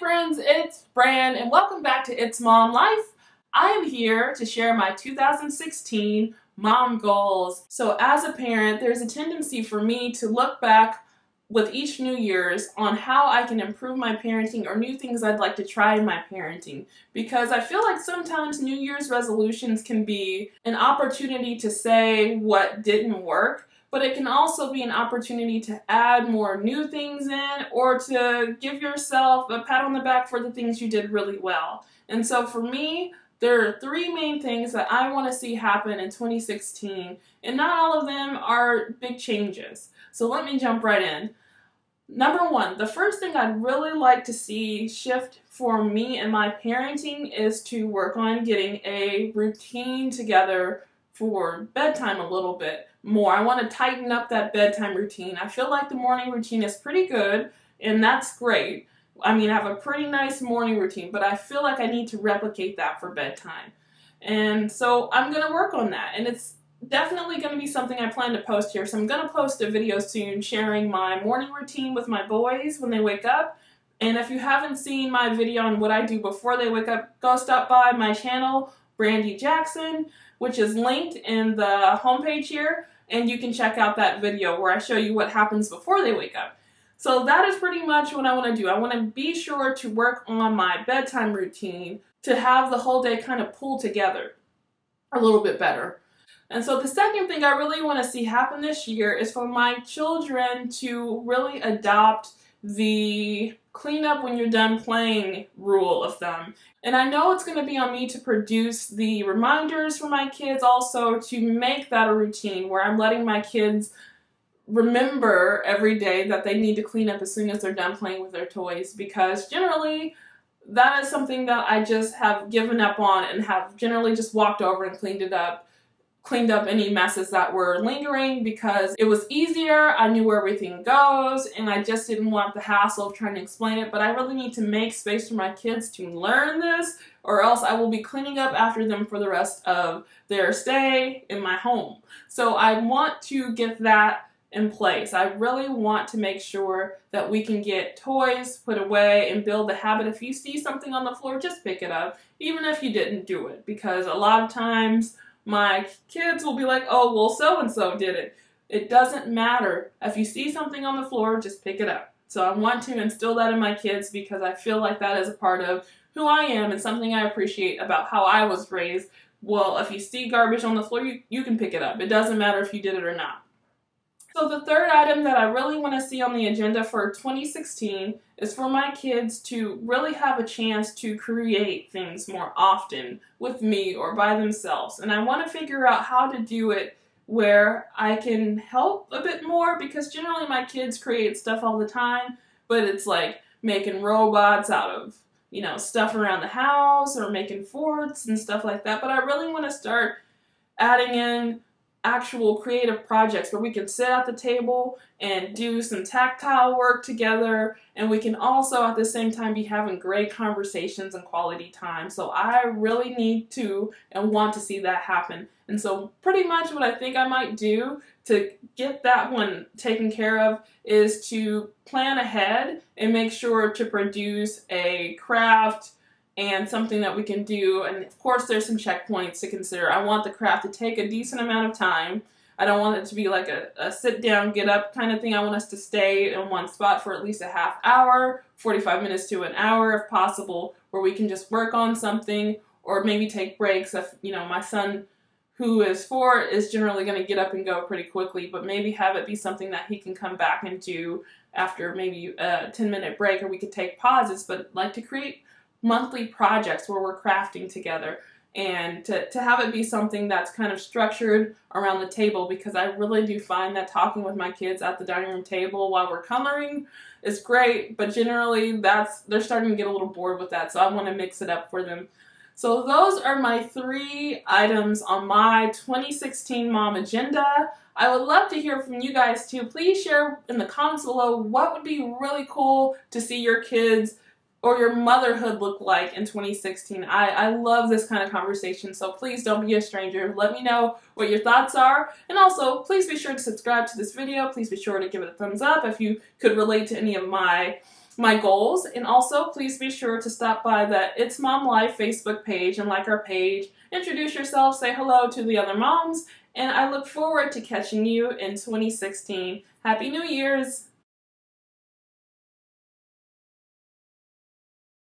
friends, it's Bran and welcome back to It's Mom Life. I am here to share my 2016 mom goals. So as a parent, there's a tendency for me to look back with each New Year's on how I can improve my parenting or new things I'd like to try in my parenting. Because I feel like sometimes New Year's resolutions can be an opportunity to say what didn't work, but it can also be an opportunity to add more new things in or to give yourself a pat on the back for the things you did really well. And so for me, there are three main things that I want to see happen in 2016, and not all of them are big changes. So let me jump right in. Number one, the first thing I'd really like to see shift for me and my parenting is to work on getting a routine together for bedtime a little bit more. I want to tighten up that bedtime routine. I feel like the morning routine is pretty good, and that's great. I mean, I have a pretty nice morning routine, but I feel like I need to replicate that for bedtime. And so I'm going to work on that, and it's definitely going to be something I plan to post here. So I'm going to post a video soon sharing my morning routine with my boys when they wake up. And if you haven't seen my video on what I do before they wake up, go stop by my channel, Brandi Jackson, which is linked in the homepage here, and you can check out that video where I show you what happens before they wake up. So that is pretty much what I want to do. I want to be sure to work on my bedtime routine to have the whole day kind of pull together a little bit better. And so the second thing I really want to see happen this year is for my children to really adopt the clean up when you're done playing rule of thumb. And I know it's going to be on me to produce the reminders for my kids, also to make that a routine where I'm letting my kids remember every day that they need to clean up as soon as they're done playing with their toys, because generally that is something that I just have given up on and have generally just walked over and cleaned up any messes that were lingering because it was easier, I knew where everything goes, and I just didn't want the hassle of trying to explain it. But I really need to make space for my kids to learn this, or else I will be cleaning up after them for the rest of their stay in my home. So I want to get that in place. I really want to make sure that we can get toys put away and build the habit. If you see something on the floor, just pick it up, even if you didn't do it, because a lot of times my kids will be like, oh, well, so-and-so did it. It doesn't matter. If you see something on the floor, just pick it up. So I want to instill that in my kids because I feel like that is a part of who I am and something I appreciate about how I was raised. Well, if you see garbage on the floor, you can pick it up. It doesn't matter if you did it or not. So the third item that I really want to see on the agenda for 2016 is for my kids to really have a chance to create things more often with me or by themselves. And I want to figure out how to do it where I can help a bit more, because generally my kids create stuff all the time, but it's like making robots out of, stuff around the house or making forts and stuff like that. But I really want to start adding in actual creative projects where we can sit at the table and do some tactile work together, and we can also at the same time be having great conversations and quality time. So I really need to and want to see that happen. And so pretty much what I think I might do to get that one taken care of is to plan ahead and make sure to produce a craft and something that we can do. And of course there's some checkpoints to consider. I want the craft to take a decent amount of time. I don't want it to be like a sit down, get up kind of thing. I want us to stay in one spot for at least a half hour, 45 minutes to an hour if possible, where we can just work on something or maybe take breaks. If, my son who is 4 is generally going to get up and go pretty quickly, but maybe have it be something that he can come back and do after maybe a 10-minute break, or we could take pauses, but like to create monthly projects where we're crafting together, and to have it be something that's kind of structured around the table, because I really do find that talking with my kids at the dining room table while we're coloring is great, but generally they're starting to get a little bored with that, so I want to mix it up for them. So those are my 3 items on my 2016 mom agenda. I would love to hear from you guys too. Please share in the comments below what would be really cool to see your kids or your motherhood look like in 2016. I love this kind of conversation, so please don't be a stranger. Let me know what your thoughts are. And also, please be sure to subscribe to this video. Please be sure to give it a thumbs up if you could relate to any of my my goals. And also, please be sure to stop by the It's Mom Life Facebook page and like our page. Introduce yourself, say hello to the other moms, and I look forward to catching you in 2016. Happy New Year's!